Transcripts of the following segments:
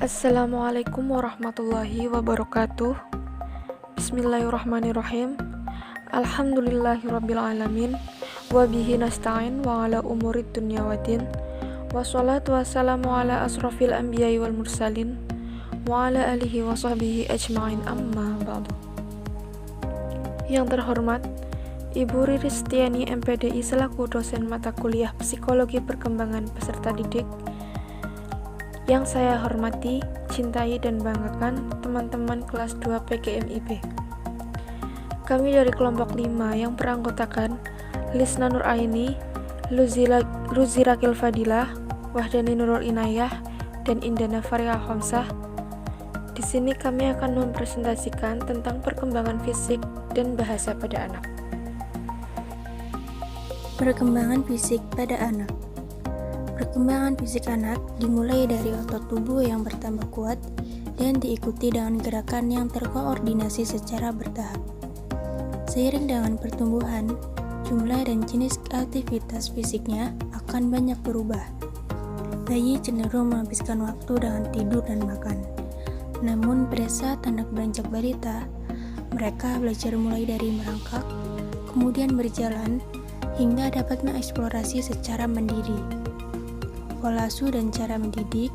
Assalamualaikum warahmatullahi wabarakatuh. Bismillahirrahmanirrahim. Alhamdulillahirrabbilalamin. Wabihi nasta'in wa ala umurid dunya waddin. Wassalatu wassalamu ala asrafil anbiya'i wal mursalin wa ala alihi wa sahbihi ajma'in, amma ba'du. Yang terhormat Ibu Riris Tiani MPDI selaku dosen mata kuliah Psikologi Perkembangan Peserta Didik. Yang saya hormati, cintai, dan banggakan teman-teman kelas 2 PGMIB. Kami dari kelompok 5 yang beranggotakan Lisna Nur Aini, Luzirakil Fadilah, Wahdani Nurul Inayah, dan Indana Faria Khamsah. Di sini kami akan mempresentasikan tentang perkembangan fisik dan bahasa pada anak. Perkembangan fisik pada anak. Perkembangan fisik anak dimulai dari otot tubuh yang bertambah kuat dan diikuti dengan gerakan yang terkoordinasi secara bertahap. Seiring dengan pertumbuhan, jumlah dan jenis aktivitas fisiknya akan banyak berubah. Bayi cenderung menghabiskan waktu dengan tidur dan makan. Namun pada saat anak beranjak balita, mereka belajar mulai dari merangkak, kemudian berjalan, hingga dapat mengeksplorasi secara mandiri. Pola asuh dan cara mendidik,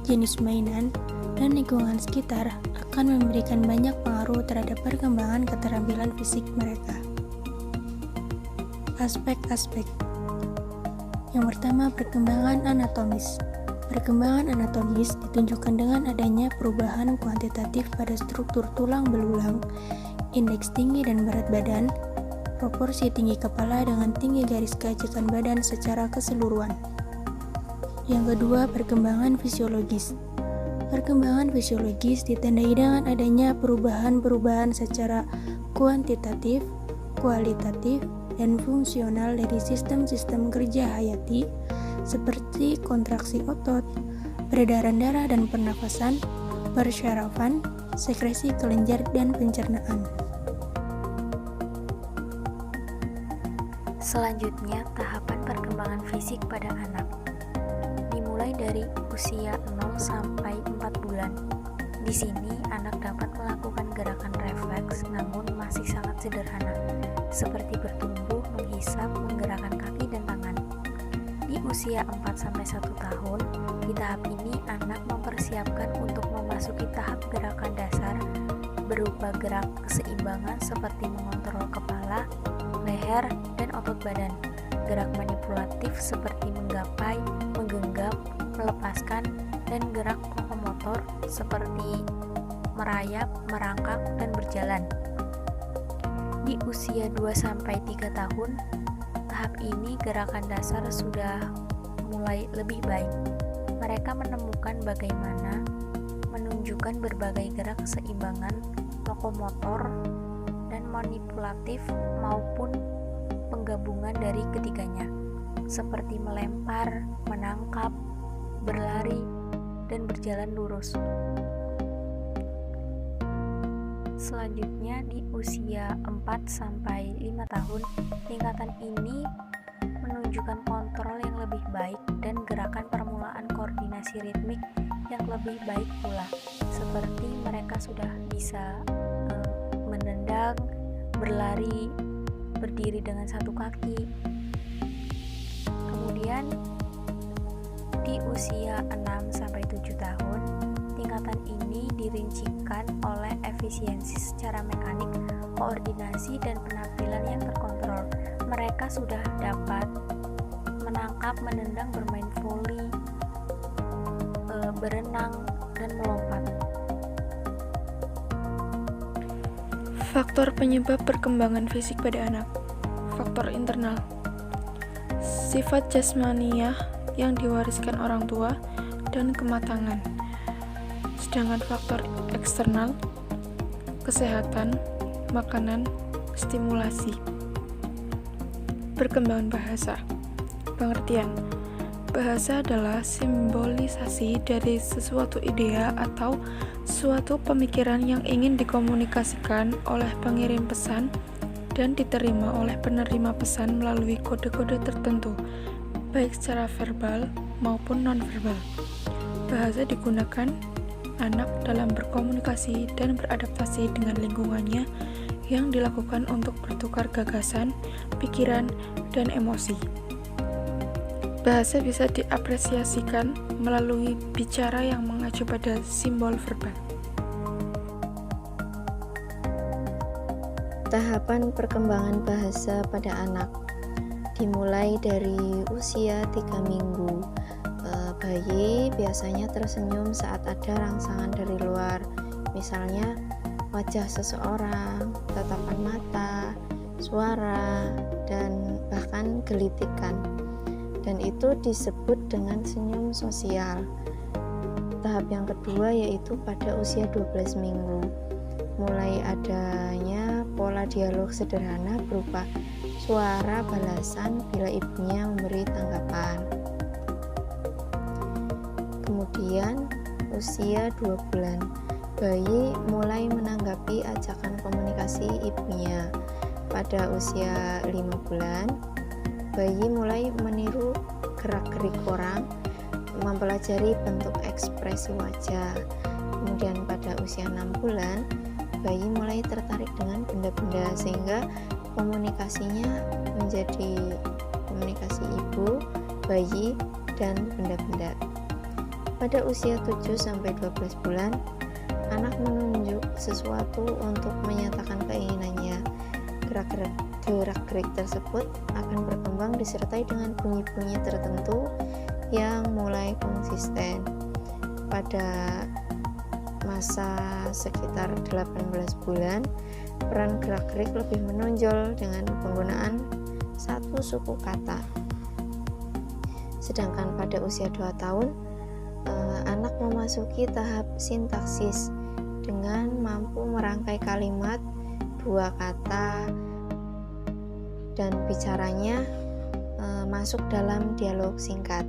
jenis mainan, dan lingkungan sekitar akan memberikan banyak pengaruh terhadap perkembangan keterampilan fisik mereka. Aspek-aspek. Yang pertama, perkembangan anatomis. Perkembangan anatomis ditunjukkan dengan adanya perubahan kuantitatif pada struktur tulang belulang, indeks tinggi dan berat badan, proporsi tinggi kepala dengan tinggi garis keajekan badan secara keseluruhan. Yang kedua, perkembangan fisiologis. Perkembangan fisiologis ditandai dengan adanya perubahan-perubahan secara kuantitatif, kualitatif, dan fungsional dari sistem-sistem kerja hayati seperti kontraksi otot, peredaran darah dan pernafasan, persyarafan, sekresi kelenjar, dan pencernaan. Selanjutnya, tahapan perkembangan fisik pada anak. Dimulai dari usia 0 sampai 4 bulan. Di sini, anak dapat melakukan gerakan refleks namun masih sangat sederhana, seperti bertumbuh, menghisap, menggerakkan kaki dan tangan. Di usia 4 sampai 1 tahun, di tahap ini anak mempersiapkan untuk memasuki tahap gerakan dasar berupa gerak keseimbangan seperti mengontrol kepala, leher, dan otot badan. Gerak manipulatif seperti menggapai, menggenggam, melepaskan, dan gerak lokomotor seperti merayap, merangkak, dan berjalan. Di usia 2-3 tahun, tahap ini gerakan dasar sudah mulai lebih baik. Mereka menemukan bagaimana menunjukkan berbagai gerak keseimbangan, lokomotor, dan manipulatif maupun penggabungan dari ketiganya, seperti melempar, menangkap, berlari, dan berjalan lurus. Selanjutnya, di usia 4-5 tahun, tingkatan ini menunjukkan kontrol yang lebih baik dan gerakan permulaan koordinasi ritmik yang lebih baik pula, seperti mereka sudah bisa menendang, berlari, berdiri dengan satu kaki. Kemudian di usia 6-7 tahun, tingkatan ini dirincikan oleh efisiensi secara mekanik, koordinasi, dan penampilan yang terkontrol. Mereka sudah dapat menangkap, menendang, bermain voli, berenang, dan melompat. Faktor penyebab perkembangan fisik pada anak. Faktor internal. Sifat jasmaniah yang diwariskan orang tua dan kematangan. Sedangkan faktor eksternal, kesehatan, makanan, stimulasi. Perkembangan bahasa. Pengertian. Bahasa adalah simbolisasi dari sesuatu idea atau suatu pemikiran yang ingin dikomunikasikan oleh pengirim pesan dan diterima oleh penerima pesan melalui kode-kode tertentu, baik secara verbal maupun nonverbal. Bahasa digunakan anak dalam berkomunikasi dan beradaptasi dengan lingkungannya yang dilakukan untuk bertukar gagasan, pikiran, dan emosi. Bahasa bisa diapresiasikan melalui bicara yang mengacu pada simbol verbal. Tahapan perkembangan bahasa pada anak dimulai dari usia 3 minggu. Bayi biasanya tersenyum saat ada rangsangan dari luar, misalnya wajah seseorang, tatapan mata, suara, dan bahkan gelitikan. Dan itu disebut dengan senyum sosial. Tahap yang kedua yaitu pada usia 12 minggu. Mulai adanya pola dialog sederhana berupa suara balasan bila ibunya memberi tanggapan. Kemudian usia 2 bulan, bayi mulai menanggapi ajakan komunikasi ibunya. Pada usia 5 bulan, bayi mulai meniru gerak-gerik orang, mempelajari bentuk ekspresi wajah. Kemudian pada usia 6 bulan, bayi mulai tertarik dengan benda-benda sehingga komunikasinya menjadi komunikasi ibu, bayi, dan benda-benda. Pada usia 7-12 bulan, anak menunjuk sesuatu untuk menyatakan keinginannya. Gerak-gerik tersebut akan berkembang disertai dengan bunyi-bunyi tertentu yang mulai konsisten. Pada masa sekitar 18 bulan, peran gerak-gerik lebih menonjol dengan penggunaan satu suku kata. Sedangkan pada usia 2 tahun, anak memasuki tahap sintaksis dengan mampu merangkai kalimat 2 kata dan bicaranya masuk dalam dialog singkat.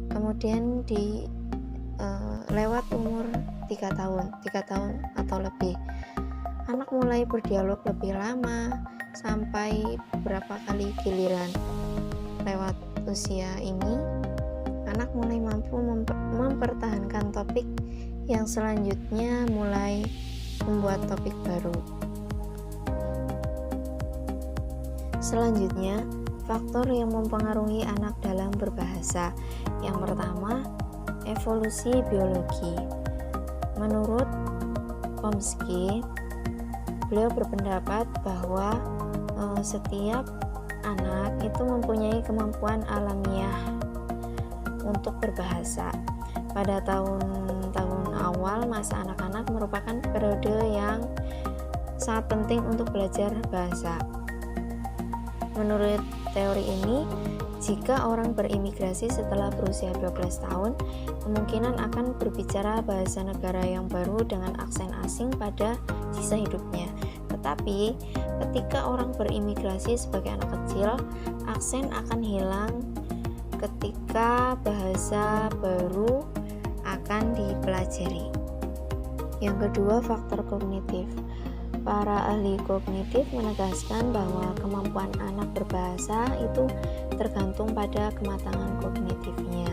Kemudian lewat umur 3 tahun atau lebih, anak mulai berdialog lebih lama sampai beberapa kali giliran. Lewat usia ini, anak mulai mampu mempertahankan topik yang selanjutnya mulai membuat topik baru. Selanjutnya, faktor yang mempengaruhi anak dalam berbahasa. Yang pertama, evolusi biologi. Menurut Chomsky, beliau berpendapat bahwa setiap anak itu mempunyai kemampuan alamiah untuk berbahasa. Pada tahun-tahun awal masa anak-anak merupakan periode yang sangat penting untuk belajar bahasa. Menurut teori ini, jika orang berimigrasi setelah berusia 12 tahun, kemungkinan akan berbicara bahasa negara yang baru dengan aksen asing pada sisa hidupnya. Tetapi, ketika orang berimigrasi sebagai anak kecil, aksen akan hilang ketika bahasa baru akan dipelajari. Yang kedua, faktor kognitif. Para ahli kognitif menegaskan bahwa kemampuan anak berbahasa itu tergantung pada kematangan kognitifnya.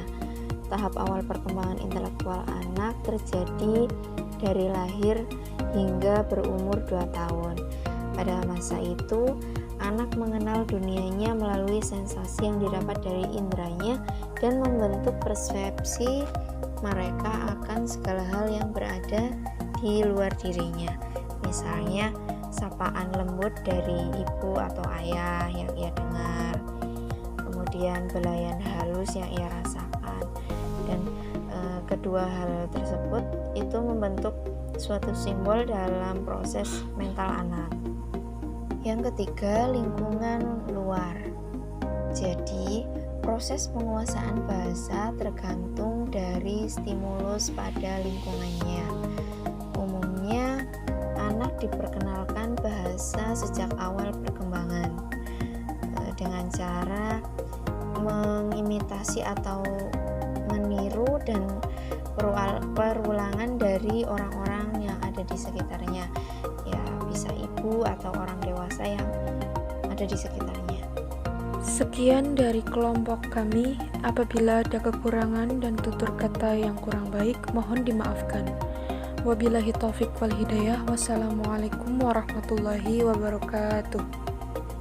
Tahap awal perkembangan intelektual anak terjadi dari lahir hingga berumur 2 tahun. Pada masa itu, anak mengenal dunianya melalui sensasi yang didapat dari inderanya dan membentuk persepsi mereka akan segala hal yang berada di luar dirinya. Misalnya, sapaan lembut dari ibu atau ayah yang ia dengar, kemudian belayan halus yang ia rasakan, dan kedua hal tersebut itu membentuk suatu simbol dalam proses mental anak. Yang ketiga, lingkungan luar. Jadi, proses penguasaan bahasa tergantung dari stimulus pada lingkungannya. Umumnya, anak diperkenalkan bahasa sejak awal perkembangan dengan cara mengimitasi atau meniru dan perulangan dari orang-orang yang ada di sekitarnya, ya bisa ibu atau orang dewasa yang ada di sekitarnya. Sekian dari kelompok kami. Apabila ada kekurangan dan tutur kata yang kurang baik, mohon dimaafkan. Wabillahi taufik wal hidayah. Wassalamualaikum warahmatullahi wabarakatuh.